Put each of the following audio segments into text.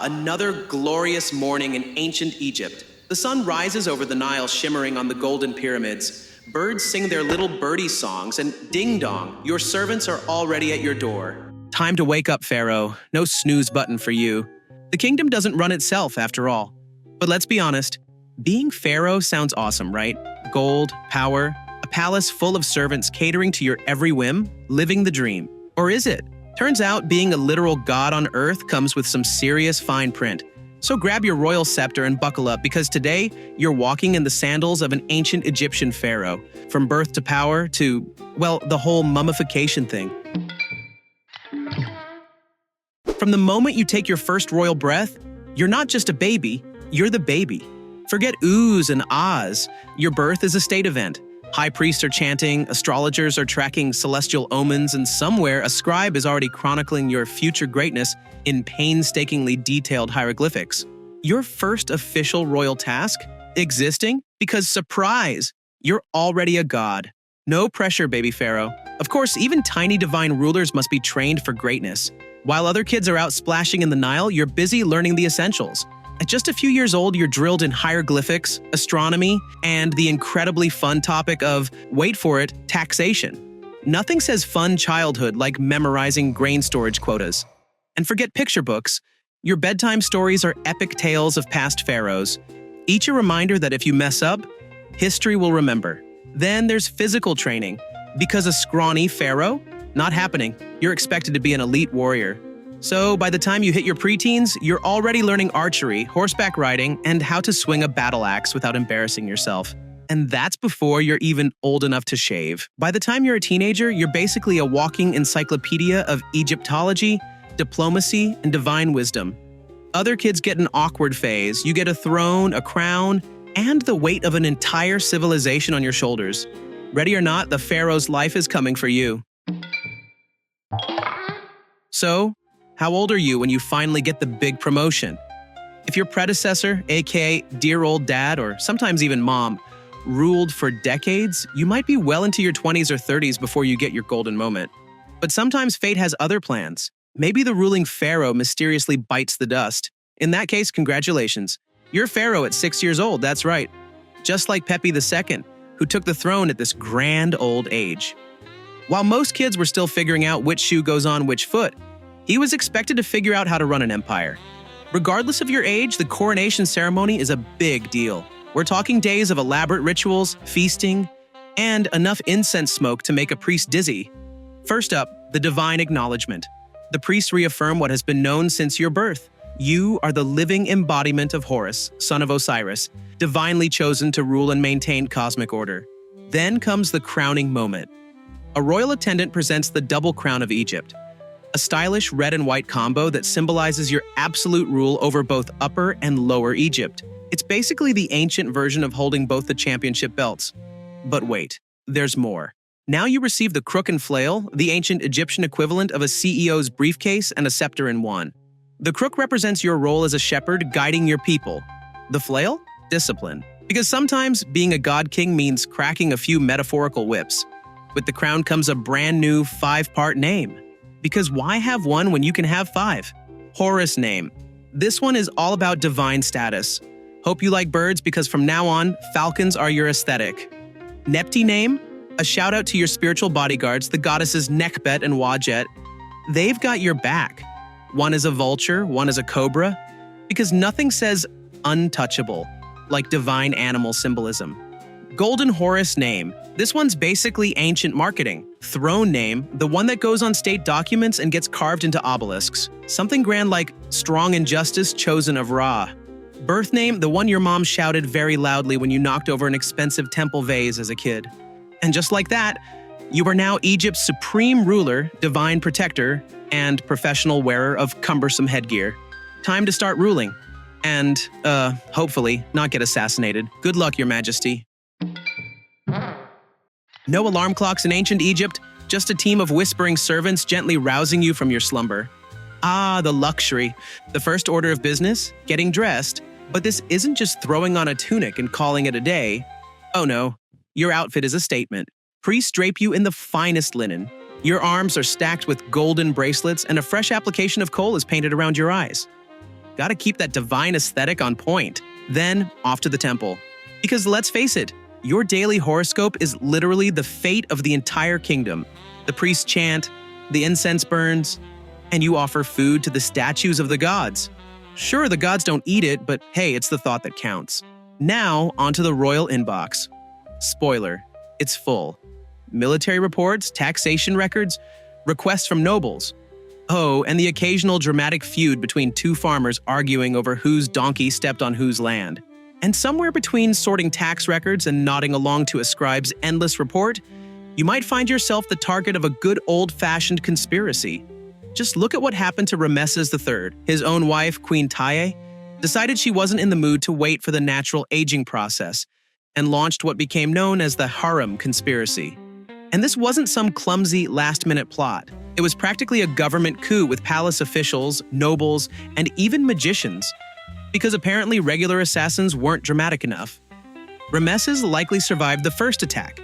Another glorious morning in ancient Egypt. The sun rises over the Nile, shimmering on the golden pyramids. Birds sing their little birdie songs, and ding-dong, your servants are already at your door. Time to wake up, Pharaoh. No snooze button for you. The kingdom doesn't run itself, after all. But let's be honest, being Pharaoh sounds awesome, right? Gold, power, a palace full of servants catering to your every whim, living the dream. Or is it? Turns out being a literal god on earth comes with some serious fine print. So grab your royal scepter and buckle up, because today you're walking in the sandals of an ancient Egyptian pharaoh. From birth to power to, well, the whole mummification thing. From the moment you take your first royal breath, you're not just a baby, you're the baby. Forget oohs and ahs. Your birth is a state event. High priests are chanting, astrologers are tracking celestial omens, and somewhere a scribe is already chronicling your future greatness in painstakingly detailed hieroglyphics. Your first official royal task? Existing? Because surprise! You're already a god. No pressure, baby pharaoh. Of course, even tiny divine rulers must be trained for greatness. While other kids are out splashing in the Nile, you're busy learning the essentials. At just a few years old, you're drilled in hieroglyphics, astronomy, and the incredibly fun topic of, wait for it, taxation. Nothing says fun childhood like memorizing grain storage quotas. And forget picture books. Your bedtime stories are epic tales of past pharaohs. Each a reminder that if you mess up, history will remember. Then there's physical training. Because a scrawny pharaoh? Not happening. You're expected to be an elite warrior. So by the time you hit your preteens, you're already learning archery, horseback riding, and how to swing a battle axe without embarrassing yourself. And that's before you're even old enough to shave. By the time you're a teenager, you're basically a walking encyclopedia of Egyptology, diplomacy, and divine wisdom. Other kids get an awkward phase. You get a throne, a crown, and the weight of an entire civilization on your shoulders. Ready or not, the pharaoh's life is coming for you. So, how old are you when you finally get the big promotion? If your predecessor, aka dear old dad or sometimes even mom, ruled for decades, you might be well into your 20s or 30s before you get your golden moment. But sometimes fate has other plans. Maybe the ruling pharaoh mysteriously bites the dust. In that case, congratulations. You're pharaoh at 6 years old, that's right. Just like Pepi II, who took the throne at this grand old age. While most kids were still figuring out which shoe goes on which foot, he was expected to figure out how to run an empire. Regardless of your age, the coronation ceremony is a big deal. We're talking days of elaborate rituals, feasting, and enough incense smoke to make a priest dizzy. First up, the divine acknowledgement. The priests reaffirm what has been known since your birth. You are the living embodiment of Horus, son of Osiris, divinely chosen to rule and maintain cosmic order. Then comes the crowning moment. A royal attendant presents the double crown of Egypt, a stylish red and white combo that symbolizes your absolute rule over both Upper and Lower Egypt. It's basically the ancient version of holding both the championship belts. But wait, there's more. Now you receive the crook and flail, the ancient Egyptian equivalent of a CEO's briefcase and a scepter in one. The crook represents your role as a shepherd guiding your people. The flail? Discipline. Because sometimes being a god king means cracking a few metaphorical whips. With the crown comes a brand new 5-part name. Because why have one when you can have 5? Horus name. This one is all about divine status. Hope you like birds, because from now on, falcons are your aesthetic. Nepti name. A shout out to your spiritual bodyguards, the goddesses Nekbet and Wajet. They've got your back. One is a vulture, one is a cobra. Because nothing says untouchable, like divine animal symbolism. Golden Horus name. This one's basically ancient marketing. Throne name, the one that goes on state documents and gets carved into obelisks. Something grand like strong in justice, chosen of Ra. Birth name, the one your mom shouted very loudly when you knocked over an expensive temple vase as a kid. And just like that, you are now Egypt's supreme ruler, divine protector, and professional wearer of cumbersome headgear. Time to start ruling. And, hopefully, not get assassinated. Good luck, Your Majesty. No alarm clocks in ancient Egypt, just a team of whispering servants gently rousing you from your slumber. Ah, the luxury. The first order of business? Getting dressed. But this isn't just throwing on a tunic and calling it a day. Oh no, your outfit is a statement. Priests drape you in the finest linen. Your arms are stacked with golden bracelets, and a fresh application of kohl is painted around your eyes. Gotta keep that divine aesthetic on point. Then, off to the temple. Because let's face it, your daily horoscope is literally the fate of the entire kingdom. The priests chant, the incense burns, and you offer food to the statues of the gods. Sure, the gods don't eat it, but hey, it's the thought that counts. Now, onto the royal inbox. Spoiler, it's full. Military reports, taxation records, requests from nobles. Oh, and the occasional dramatic feud between two farmers arguing over whose donkey stepped on whose land. And somewhere between sorting tax records and nodding along to a scribe's endless report, you might find yourself the target of a good old-fashioned conspiracy. Just look at what happened to Ramesses III. His own wife, Queen Taye, decided she wasn't in the mood to wait for the natural aging process and launched what became known as the harem conspiracy. And this wasn't some clumsy last-minute plot. It was practically a government coup with palace officials, nobles, and even magicians. Because apparently regular assassins weren't dramatic enough. Ramesses likely survived the first attack.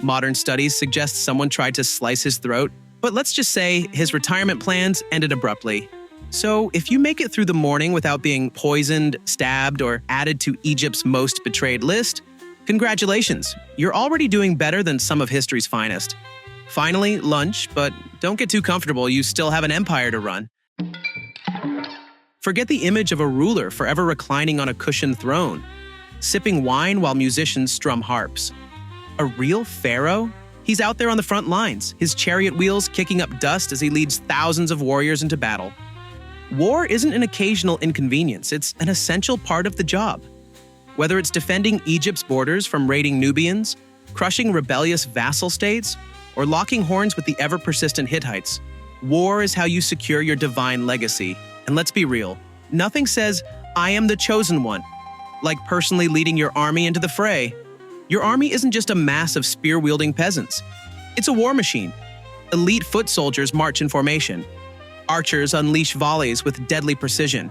Modern studies suggest someone tried to slice his throat, but let's just say his retirement plans ended abruptly. So if you make it through the morning without being poisoned, stabbed, or added to Egypt's most betrayed list, congratulations, you're already doing better than some of history's finest. Finally, lunch, but don't get too comfortable, you still have an empire to run. Forget the image of a ruler forever reclining on a cushioned throne, sipping wine while musicians strum harps. A real pharaoh? He's out there on the front lines, his chariot wheels kicking up dust as he leads thousands of warriors into battle. War isn't an occasional inconvenience, it's an essential part of the job. Whether it's defending Egypt's borders from raiding Nubians, crushing rebellious vassal states, or locking horns with the ever-persistent Hittites, war is how you secure your divine legacy. And let's be real, nothing says, "I am the chosen one," like personally leading your army into the fray. Your army isn't just a mass of spear-wielding peasants. It's a war machine. Elite foot soldiers march in formation. Archers unleash volleys with deadly precision.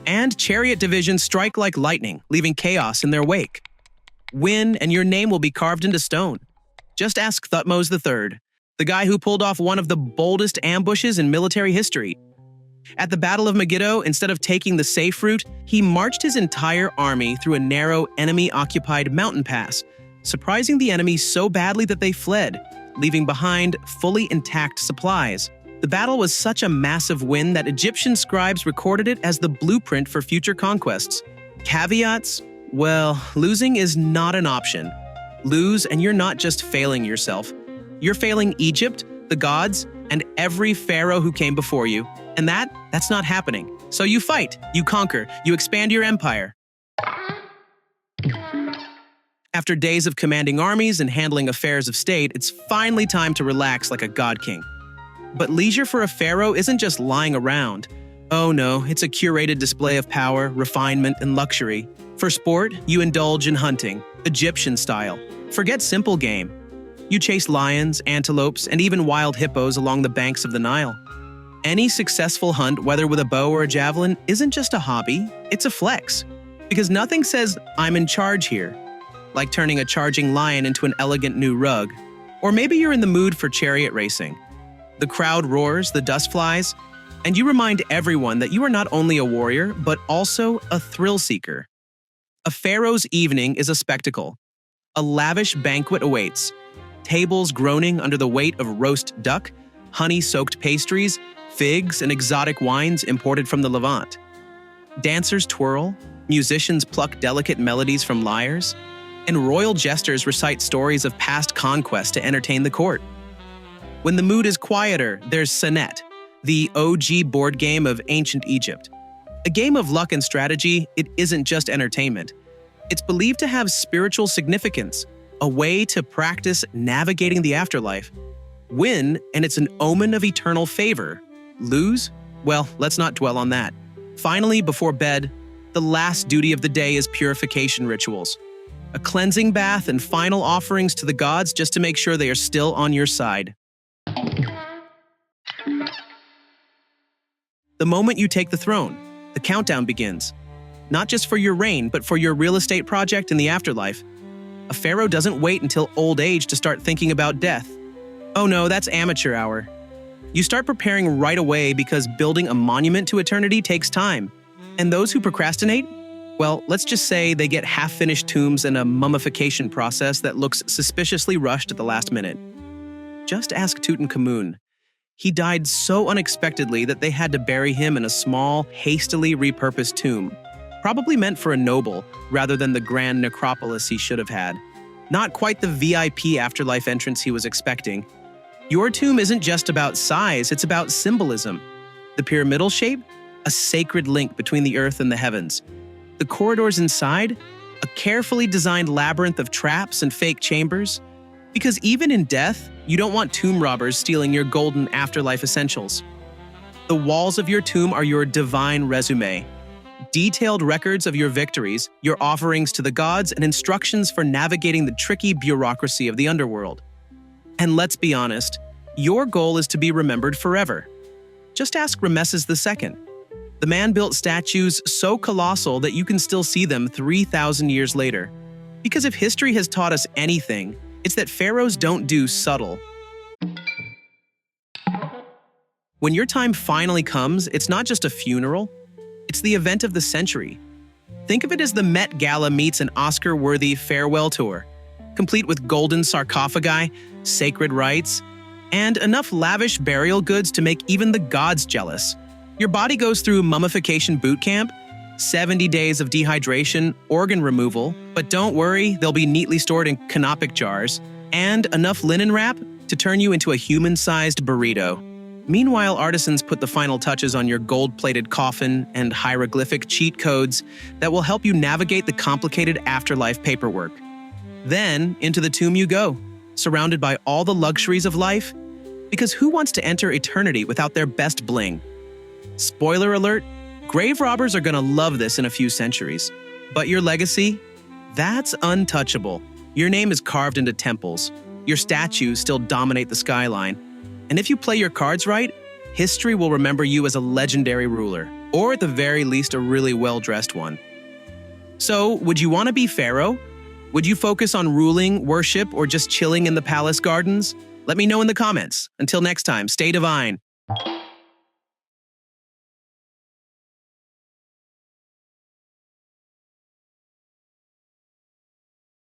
And chariot divisions strike like lightning, leaving chaos in their wake. Win, and your name will be carved into stone. Just ask Thutmose III, the guy who pulled off one of the boldest ambushes in military history. At the Battle of Megiddo, instead of taking the safe route, he marched his entire army through a narrow, enemy-occupied mountain pass, surprising the enemy so badly that they fled, leaving behind fully intact supplies. The battle was such a massive win that Egyptian scribes recorded it as the blueprint for future conquests. Caveats? Well, losing is not an option. Lose, and you're not just failing yourself. You're failing Egypt, the gods, and every pharaoh who came before you. And that's not happening. So you fight, you conquer, you expand your empire. After days of commanding armies and handling affairs of state, it's finally time to relax like a god king. But leisure for a pharaoh isn't just lying around. Oh no, it's a curated display of power, refinement, and luxury. For sport, you indulge in hunting, Egyptian style. Forget simple game. You chase lions, antelopes, and even wild hippos along the banks of the Nile. Any successful hunt, whether with a bow or a javelin, isn't just a hobby, it's a flex. Because nothing says, "I'm in charge here," like turning a charging lion into an elegant new rug. Or maybe you're in the mood for chariot racing. The crowd roars, the dust flies, and you remind everyone that you are not only a warrior, but also a thrill seeker. A pharaoh's evening is a spectacle. A lavish banquet awaits. Tables groaning under the weight of roast duck, honey-soaked pastries, figs, and exotic wines imported from the Levant. Dancers twirl, musicians pluck delicate melodies from lyres, and royal jesters recite stories of past conquest to entertain the court. When the mood is quieter, there's Senet, the OG board game of ancient Egypt. A game of luck and strategy, it isn't just entertainment. It's believed to have spiritual significance, a way to practice navigating the afterlife. Win, and it's an omen of eternal favor. Lose? Well, let's not dwell on that. Finally, before bed, the last duty of the day is purification rituals. A cleansing bath and final offerings to the gods just to make sure they are still on your side. The moment you take the throne, the countdown begins. Not just for your reign, but for your real estate project in the afterlife. A pharaoh doesn't wait until old age to start thinking about death. Oh no, that's amateur hour. You start preparing right away because building a monument to eternity takes time. And those who procrastinate? Well, let's just say they get half-finished tombs and a mummification process that looks suspiciously rushed at the last minute. Just ask Tutankhamun. He died so unexpectedly that they had to bury him in a small, hastily repurposed tomb, probably meant for a noble rather than the grand necropolis he should have had. Not quite the VIP afterlife entrance he was expecting. Your tomb isn't just about size, it's about symbolism. The pyramidal shape? A sacred link between the earth and the heavens. The corridors inside? A carefully designed labyrinth of traps and fake chambers. Because even in death, you don't want tomb robbers stealing your golden afterlife essentials. The walls of your tomb are your divine resume. Detailed records of your victories, your offerings to the gods, and instructions for navigating the tricky bureaucracy of the underworld. And let's be honest, your goal is to be remembered forever. Just ask Ramesses II. The man built statues so colossal that you can still see them 3,000 years later. Because if history has taught us anything, it's that pharaohs don't do subtle. When your time finally comes, it's not just a funeral, it's the event of the century. Think of it as the Met Gala meets an Oscar-worthy farewell tour, complete with golden sarcophagi, sacred rites, and enough lavish burial goods to make even the gods jealous. Your body goes through mummification boot camp, 70 days of dehydration, organ removal, but don't worry, they'll be neatly stored in canopic jars, and enough linen wrap to turn you into a human-sized burrito. Meanwhile, artisans put the final touches on your gold-plated coffin and hieroglyphic cheat codes that will help you navigate the complicated afterlife paperwork. Then, into the tomb you go, surrounded by all the luxuries of life, because who wants to enter eternity without their best bling? Spoiler alert, grave robbers are gonna love this in a few centuries. But your legacy? That's untouchable. Your name is carved into temples. Your statues still dominate the skyline. And if you play your cards right, history will remember you as a legendary ruler, or at the very least a really well-dressed one. So, would you want to be pharaoh? Would you focus on ruling, worship, or just chilling in the palace gardens? Let me know in the comments. Until next time, stay divine.